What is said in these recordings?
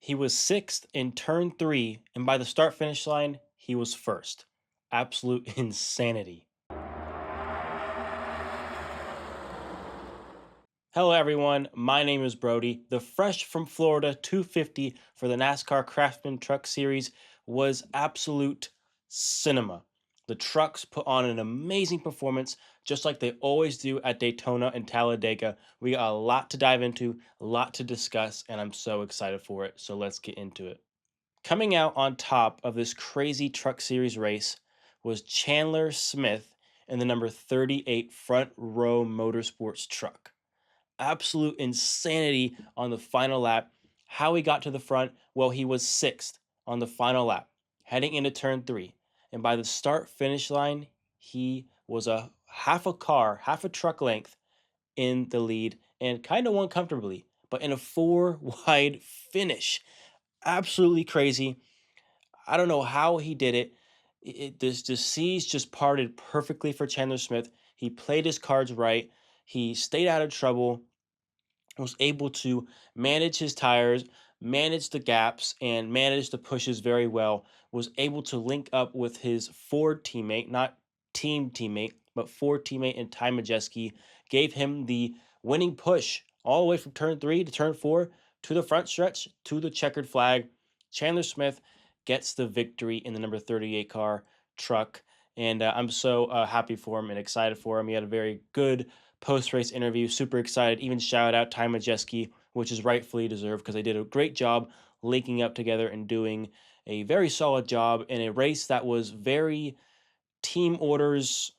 He was sixth in turn three, and by the start finish line, he was first. Absolute insanity. Hello, everyone. My name is Brody. The fresh from Florida 250 for the NASCAR Craftsman Truck Series was absolute cinema. The trucks put on an amazing performance, just like they always do at Daytona and Talladega. We got a lot to dive into, a lot to discuss, and I'm so excited for it. So let's get into it. Coming out on top of this crazy Truck Series race was Chandler Smith in the number 38 Front Row Motorsports truck. Absolute insanity on the final lap. How he got to the front? Well, he was sixth on the final lap, heading into turn three. And by the start finish line, he was a car, half a truck length in the lead and kind of won comfortably, but in a four wide finish. Absolutely crazy. I don't know how he did it. The seas just parted perfectly for Chandler Smith. He played his cards right. He stayed out of trouble, was able to manage his tires, manage the gaps, and manage the pushes very well. Was able to link up with his Ford teammate, not team teammate, but Ford teammate and Ty Majeski, gave him the winning push all the way from turn three to turn four to the front stretch to the checkered flag. Chandler Smith gets the victory in the number 38 car truck. And I'm so happy for him and excited for him. He had a very good post race interview. Super excited. Even shout out Ty Majeski, which is rightfully deserved because they did a great job linking up together and doing a very solid job in a race that was very team orders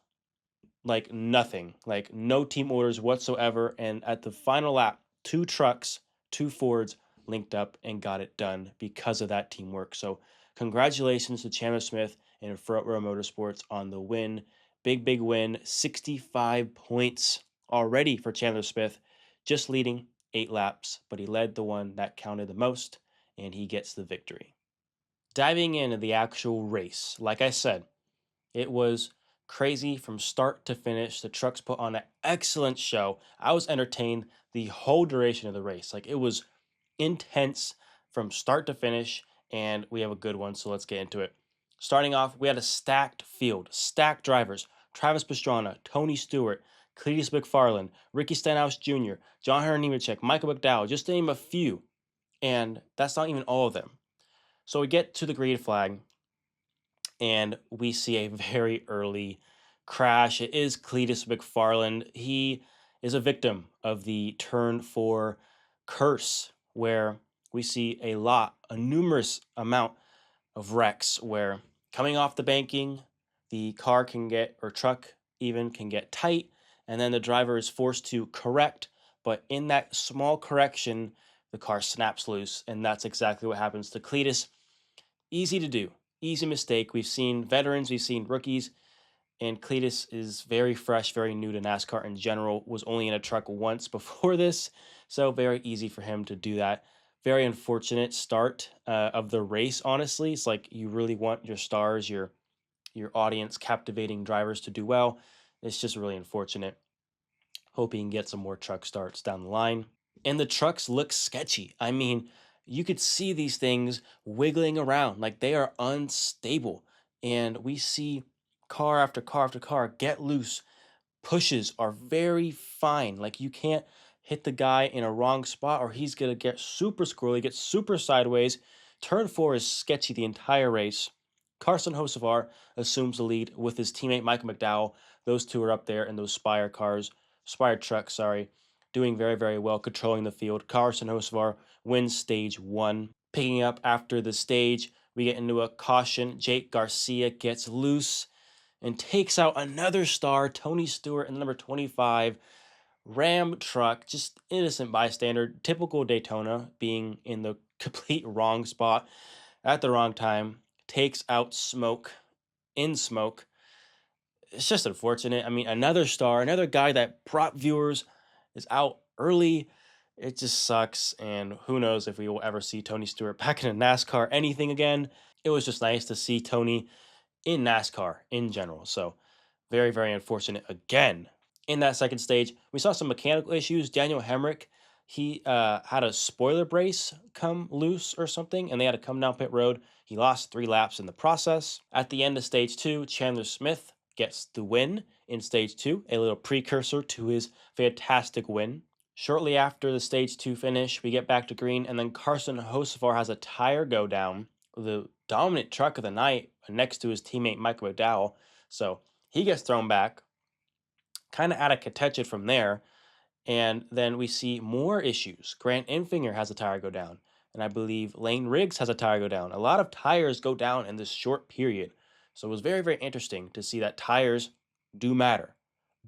like nothing, like no team orders whatsoever. And at the final lap, two trucks, two Fords linked up and got it done because of that teamwork. So, congratulations to Chandler Smith and Front Row Motorsports on the win. Big, big win. 65 points already for Chandler Smith, just leading 8 laps, but he led the one that counted the most, and he gets the victory. Diving into the actual race, like I said, it was crazy from start to finish. The trucks put on an excellent show. I was entertained the whole duration of the race. Like, it was intense from start to finish, and we have a good one, so let's get into it. Starting off, we had a stacked field, stacked drivers. Travis Pastrana, Tony Stewart, Cletus McFarland, Ricky Stenhouse Jr., John Hunter Nemechek, Michael McDowell, just to name a few. And that's not even all of them. So we get to the green flag, and we see a very early crash. It is Cletus McFarland. He is a victim of the turn four curse, where we see a numerous amount of wrecks where coming off the banking, the car can get, or truck even, can get tight, and then the driver is forced to correct. But in that small correction, the car snaps loose, and that's exactly what happens to Cletus. Easy to do, easy mistake. We've seen veterans, we've seen rookies, and Cletus is very fresh, very new to NASCAR in general, was only in a truck once before this, so very easy for him to do that. Very unfortunate start of the race, honestly. It's like you really want your stars, your audience, captivating drivers to do well. It's just really unfortunate. Hope he can get some more truck starts down the line. And the trucks look sketchy. I mean, you could see these things wiggling around like they are unstable. And we see car after car after car get loose. Pushes are very fine. Like, you can't hit the guy in a wrong spot or he's going to get super squirrely, get super sideways. Turn four is sketchy the entire race. Carson Hocevar assumes the lead with his teammate Michael McDowell. Those two are up there in those Spire trucks, sorry, doing very, very well, controlling the field. Carson Hocevar wins stage one. Picking up after the stage, we get into a caution. Jake Garcia gets loose and takes out another star, Tony Stewart, in the number 25 Ram truck. Just innocent bystander. Typical Daytona, being in the complete wrong spot at the wrong time. Takes out smoke in smoke. It's just unfortunate. I mean, another star, another guy that brought viewers is out early. It just sucks. And who knows if we will ever see Tony Stewart back in a NASCAR anything again. It was just nice to see Tony in NASCAR in general. So very, very unfortunate again. In that second stage, we saw some mechanical issues. Daniel Hemrick He had a spoiler brace come loose or something, and they had to come down pit road. He lost 3 laps in the process. At the end of stage two, Chandler Smith gets the win in stage two, a little precursor to his fantastic win. Shortly after the stage two finish, we get back to green, and then Carson Hocevar has a tire go down, the dominant truck of the night next to his teammate Michael McDowell. So he gets thrown back, kind of out of contention from there. And then we see more issues. Grant Enfinger has a tire go down. And I believe Lane Riggs has a tire go down. A lot of tires go down in this short period. So it was very, very interesting to see that tires do matter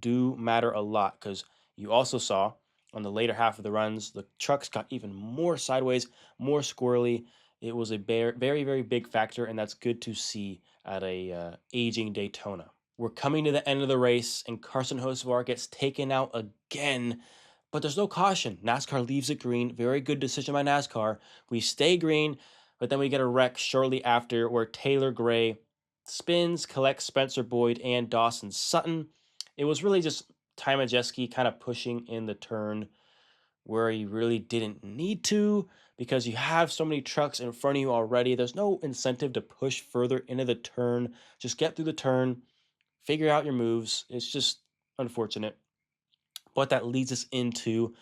a lot. Because you also saw on the later half of the runs, the trucks got even more sideways, more squirrely. It was a very, very big factor. And that's good to see at a aging Daytona. We're coming to the end of the race, and Carson Hocevar gets taken out again, but there's no caution. NASCAR leaves it green. Very good decision by NASCAR. We stay green, but then we get a wreck shortly after where Taylor Gray spins, collects Spencer Boyd and Dawson Sutton. It was really just Ty Majeski kind of pushing in the turn where he really didn't need to because you have so many trucks in front of you already. There's no incentive to push further into the turn. Just get through the turn, figure out your moves. It's just unfortunate. But that leads us into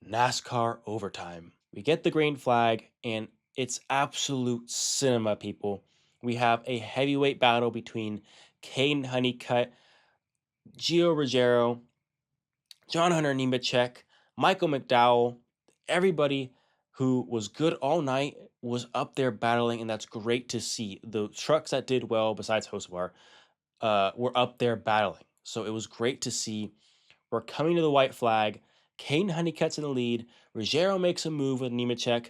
NASCAR overtime. We get the green flag, and it's absolute cinema, people. We have a heavyweight battle between Caden Honeycutt, Gio Ruggiero, John Hunter Nemechek, Michael McDowell. Everybody who was good all night was up there battling, and that's great to see. The trucks that did well, besides Hocevar, were up there battling. So it was great to see. We're coming to the white flag. Caden Honeycutt's in the lead. Ruggiero makes a move with Nemechek.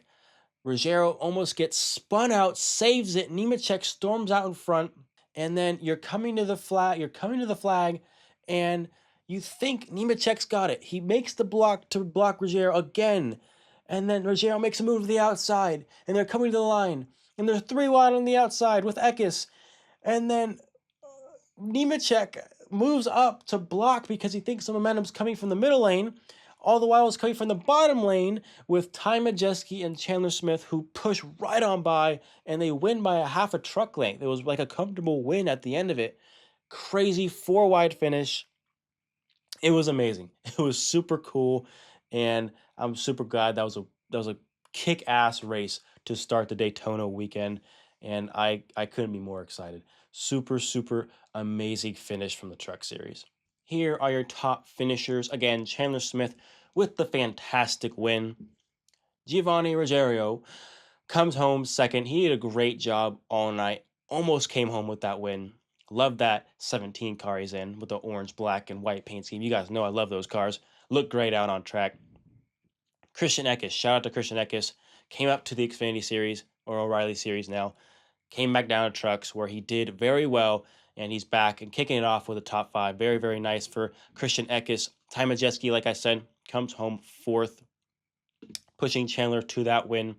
Ruggiero almost gets spun out, saves it. Nemechek storms out in front. And then you're coming to the flag. And you think Nemechek's got it. He makes the block to block Ruggiero again. And then Ruggiero makes a move to the outside. And they're coming to the line. And they're 3 wide on the outside with Eckes. And then Nemechek moves up to block because he thinks the momentum's coming from the middle lane. All the while it's coming from the bottom lane with Ty Majeski and Chandler Smith, who push right on by, and they win by a half a truck length. It was like a comfortable win at the end of it. Crazy 4 wide finish. It was amazing. It was super cool, and I'm super glad that was a kick-ass race to start the Daytona weekend, and I couldn't be more excited. Super amazing finish from the Truck Series. Here are your top finishers. Again, Chandler Smith with the fantastic win. Giovanni Ruggiero comes home second. He did a great job all night. Almost came home with that win. Love that 17 car he's in with the orange, black, and white paint scheme. You guys know I love those cars. Look great out on track. Christian Eckes, shout out to Christian Eckes, came up to the Xfinity Series, or O'Reilly Series now, came back down to trucks where he did very well, and he's back and kicking it off with a top 5. Very, very nice for Christian Eckes. Ty Majeski, like I said, comes home 4th, pushing Chandler to that win.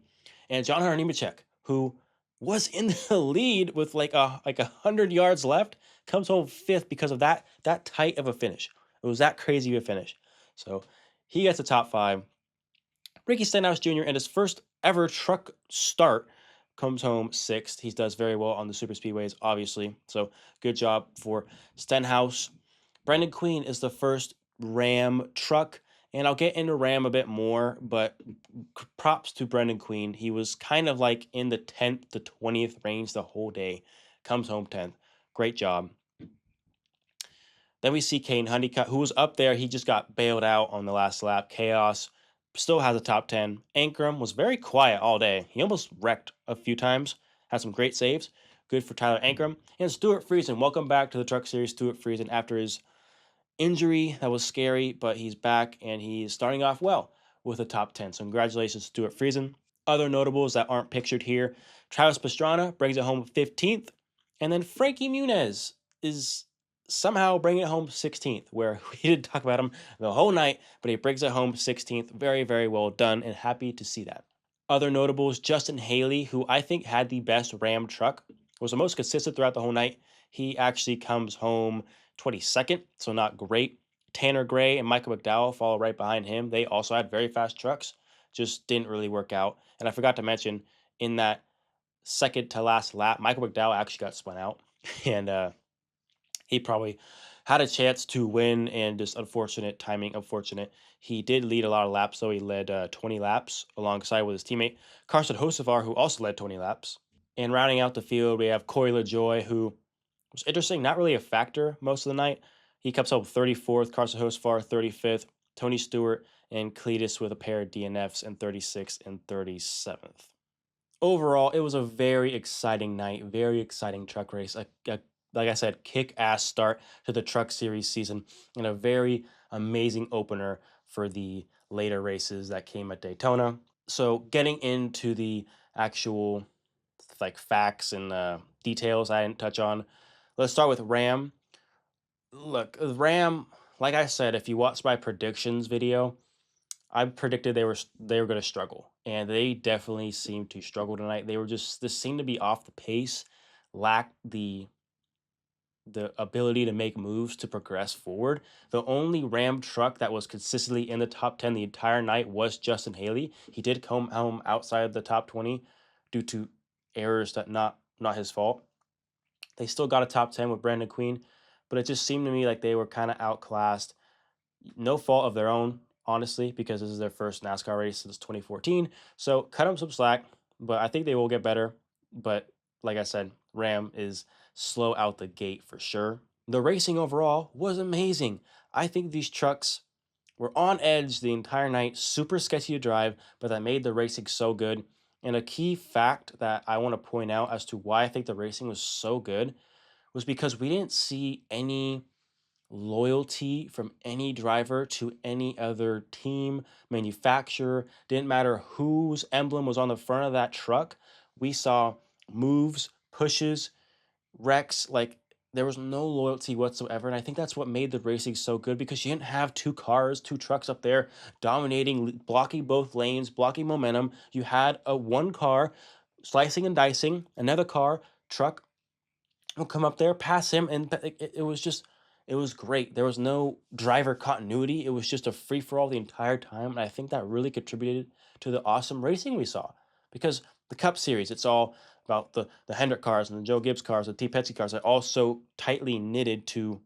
And John Hunter Nemechek, who was in the lead with like 100 yards left, comes home 5th because of that tight of a finish. It was that crazy of a finish. So he gets a top 5. Ricky Stenhouse Jr. in his first ever truck start comes home 6th. He does very well on the super speedways, obviously. So good job for Stenhouse. Brendan Queen is the first Ram truck, and I'll get into Ram a bit more, but props to Brendan Queen. He was kind of like in the 10th to 20th range the whole day. Comes home 10th. Great job. Then we see Caden Honeycutt, who was up there. He just got bailed out on the last lap. Chaos. Still has a top 10. Ankrum was very quiet all day. He almost wrecked a few times. Had some great saves. Good for Tyler Ankrum. And Stuart Friesen. Welcome back to the Truck Series, Stuart Friesen, after his injury. That was scary, but he's back, and he's starting off well with a top 10. So congratulations, Stuart Friesen. Other notables that aren't pictured here. Travis Pastrana brings it home 15th. And then Frankie Muniz is somehow bringing it home 16th, where we didn't talk about him the whole night, but he brings it home 16th. Very, very well done, and happy to see that. Other notables, Justin Haley, who I think had the best Ram truck, was the most consistent throughout the whole night. He actually comes home 22nd, so not great. Tanner Gray and Michael McDowell follow right behind him. They also had very fast trucks, just didn't really work out. And I forgot to mention in that second to last lap, Michael McDowell actually got spun out, and he probably had a chance to win, and just unfortunate timing. Unfortunate. He did lead a lot of laps, though. He led 20 laps alongside with his teammate Carson Hocevar, who also led 20 laps. And rounding out the field, we have Corey LaJoy, who was interesting, not really a factor most of the night. He comes up with 34th, Carson Hocevar 35th, Tony Stewart and Cletus with a pair of DNFs in 36th and 37th. Overall, it was a very exciting night, very exciting truck race. Like I said, kick-ass start to the Truck Series season, and a very amazing opener for the later races that came at Daytona. So getting into the actual like facts and details I didn't touch on. Let's start with Ram. Look, Ram, like I said, if you watch my predictions video, I predicted they were going to struggle, and they definitely seemed to struggle tonight. They were just this seemed to be off the pace, lacked the ability to make moves to progress forward. The only Ram truck that was consistently in the top 10 the entire night was Justin Haley. He did come home outside of the top 20 due to errors that not his fault. They still got a top 10 with Brandon Queen, but it just seemed to me like they were kind of outclassed. No fault of their own, honestly, because this is their first NASCAR race since 2014. So cut them some slack, but I think they will get better. But like I said, Ram is slow out the gate for sure. The racing overall was amazing. I think these trucks were on edge the entire night, super sketchy to drive, but that made the racing so good. And a key fact that I want to point out as to why I think the racing was so good was because we didn't see any loyalty from any driver to any other team, manufacturer. Didn't matter whose emblem was on the front of that truck. We saw moves, pushes, wrecks. Like there was no loyalty whatsoever. And I think that's what made the racing so good, because you didn't have two cars, two trucks up there dominating, blocking both lanes, blocking momentum. You had a one car slicing and dicing, another car, truck will come up there, pass him, and it was just, it was great. There was no driver continuity. It was just a free for all the entire time, and I think that really contributed to the awesome racing we saw. Because the Cup Series, it's all about the Hendrick cars and the Joe Gibbs cars, the T Petsy cars, are all so tightly knitted to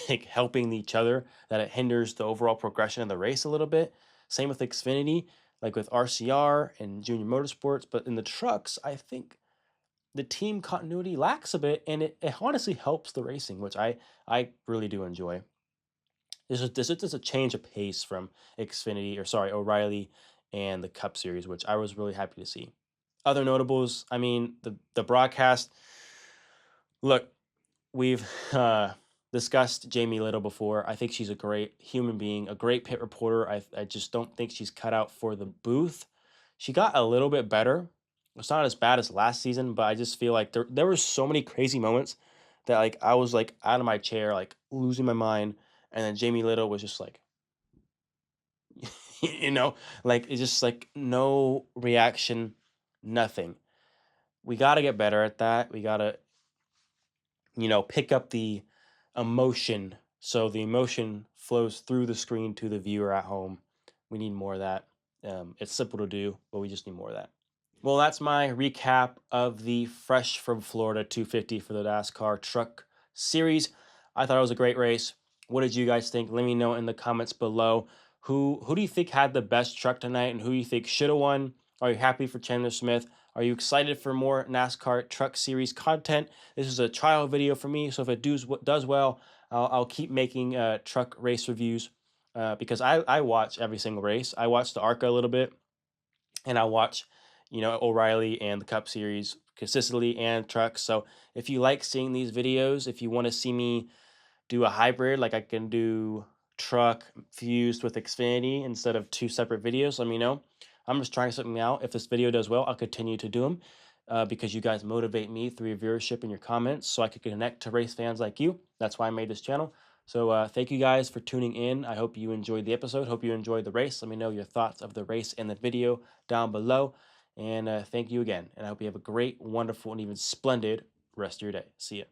like helping each other that it hinders the overall progression of the race a little bit. Same with Xfinity, like with RCR and Junior Motorsports, but in the trucks, I think the team continuity lacks a bit, and it honestly helps the racing, which I really do enjoy. This is just a change of pace from Xfinity, or sorry, O'Reilly and the Cup Series, which I was really happy to see. Other notables, I mean, the broadcast. Look, we've discussed Jamie Little before. I think she's a great human being, a great pit reporter. I just don't think she's cut out for the booth. She got a little bit better. It's not as bad as last season, but I just feel like there were so many crazy moments that like I was like out of my chair, like losing my mind. And then Jamie Little was just like, you know, like it's just like no reaction, nothing. We got to get better at that. We got to, pick up the emotion so the emotion flows through the screen to the viewer at home. We need more of that. It's simple to do, but we just need more of that. Well, that's my recap of the Fresh from Florida 250 for the NASCAR Truck Series. I thought it was a great race. What did you guys think? Let me know in the comments below. Who do you think had the best truck tonight, and who you think should have won? Are you happy for Chandler Smith? Are you excited for more NASCAR Truck Series content? This is a trial video for me, so if it does well, I'll keep making truck race reviews because I watch every single race. I watch the ARCA a little bit, and I watch, O'Reilly and the Cup Series consistently, and trucks. So if you like seeing these videos, if you want to see me do a hybrid, like I can do truck fused with Xfinity instead of two separate videos, let me know. I'm just trying something out. If this video does well, I'll continue to do them because you guys motivate me through your viewership and your comments so I could connect to race fans like you. That's why I made this channel. So thank you guys for tuning in. I hope you enjoyed the episode. Hope you enjoyed the race. Let me know your thoughts of the race and the video down below. And thank you again. And I hope you have a great, wonderful, and even splendid rest of your day. See ya.